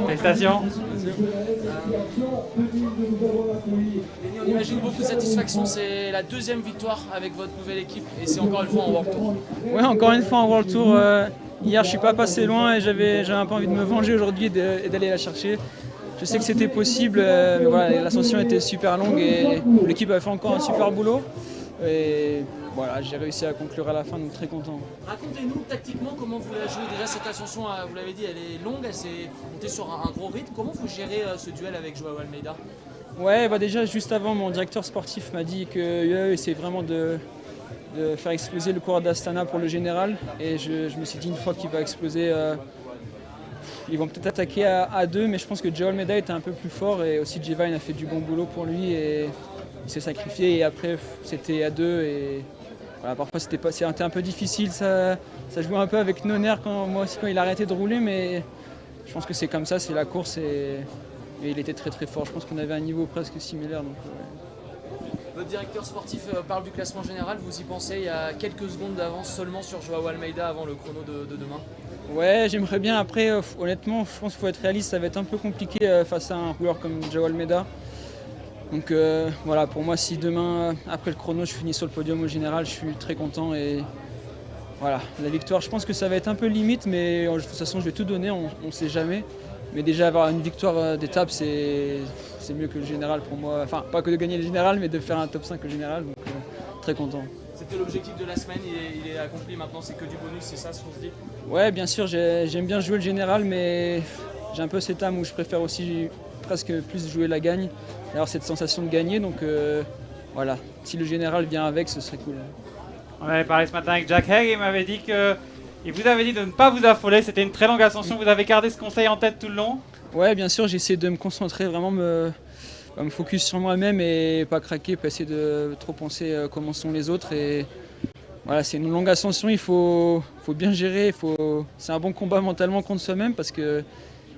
Félicitations. Lenny, on imagine beaucoup de satisfaction, c'est la deuxième victoire avec votre nouvelle équipe et c'est encore une fois en World Tour. Ouais, encore une fois en World Tour. Hier, je suis pas passé loin et j'avais un peu envie de me venger aujourd'hui et d'aller la chercher. Je sais que c'était possible, mais voilà, l'ascension était super longue et l'équipe a fait encore un super boulot. Et voilà, j'ai réussi à conclure à la fin, donc très content. Racontez-nous tactiquement comment vous la jouez. Déjà cette ascension, vous l'avez dit, elle est longue, elle s'est montée sur un gros rythme. Comment vous gérez ce duel avec Joao Almeida? Ouais, bah déjà juste avant, mon directeur sportif m'a dit que c'est vraiment de faire exploser le coureur d'Astana pour le général. Et je me suis dit une fois qu'il va exploser, ils vont peut-être attaquer à deux, mais je pense que Joao Almeida était un peu plus fort et aussi Jevine a fait du bon boulot pour lui et il s'est sacrifié et après c'était à deux et voilà, parfois c'était un peu difficile, ça jouait un peu avec Noner moi aussi quand il a arrêté de rouler, mais je pense que c'est comme ça, c'est la course et il était très très fort. Je pense qu'on avait un niveau presque similaire. Donc, ouais. Votre directeur sportif parle du classement général, vous y pensez, il y a quelques secondes d'avance seulement sur Joao Almeida avant le chrono de demain? Ouais, j'aimerais bien. Après, honnêtement, je pense qu'il faut être réaliste, ça va être un peu compliqué face à un rouleur comme Joao Almeida. Donc voilà, pour moi, si demain, après le chrono, je finis sur le podium au général, je suis très content. Et voilà, la victoire, je pense que ça va être un peu limite, mais de toute façon, je vais tout donner, on ne sait jamais. Mais déjà, avoir une victoire d'étape, c'est mieux que le général pour moi. Enfin, pas que de gagner le général, mais de faire un top 5 au général. Donc très content. C'était l'objectif de la semaine, il est accompli maintenant, c'est que du bonus, c'est ça ce qu'on se dit? Ouais, bien sûr, j'aime bien jouer le général, mais j'ai un peu cette âme où je préfère aussi presque plus jouer la gagne, avoir cette sensation de gagner. Donc voilà, si le général vient avec, ce serait cool. On avait parlé ce matin avec Jack Haig et il m'avait dit que. Il vous avait dit de ne pas vous affoler, c'était une très longue ascension, vous avez gardé ce conseil en tête tout le long? Ouais, bien sûr, j'essaie de me concentrer, vraiment me focus sur moi-même et pas craquer, pas essayer de trop penser comment sont les autres. Et voilà, c'est une longue ascension, il faut bien gérer, c'est un bon combat mentalement contre soi-même parce que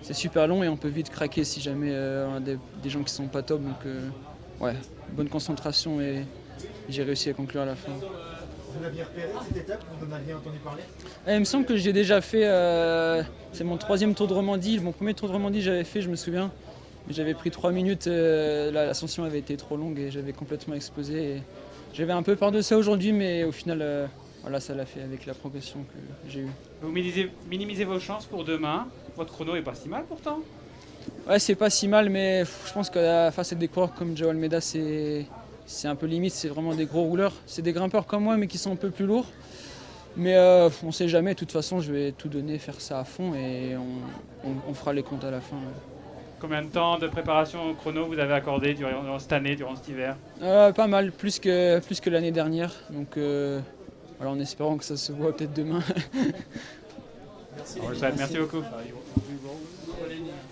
c'est super long et on peut vite craquer si jamais on a des gens qui sont pas top. Donc ouais, bonne concentration et j'ai réussi à conclure à la fin. Vous l'aviez repéré cette étape, vous en aviez entendu parler? Il me semble que j'ai déjà fait, c'est mon troisième Tour de Romandie, mon premier Tour de Romandie j'avais fait, je me souviens. Mais j'avais pris 3 minutes, l'ascension avait été trop longue et j'avais complètement explosé. Et j'avais un peu peur de ça aujourd'hui, mais au final, voilà, ça l'a fait avec la progression que j'ai eue. Vous minimisez vos chances pour demain, votre chrono est pas si mal pourtant? Ouais, c'est pas si mal, mais je pense que face à des coureurs comme Joao Almeida, c'est un peu limite, c'est vraiment des gros rouleurs. C'est des grimpeurs comme moi, mais qui sont un peu plus lourds. Mais on ne sait jamais, de toute façon, je vais tout donner, faire ça à fond et on fera les comptes à la fin. Combien de temps de préparation au chrono vous avez accordé durant cette année, durant cet hiver? Pas mal, plus que l'année dernière. Donc voilà, en espérant que ça se voit peut-être demain. Merci beaucoup.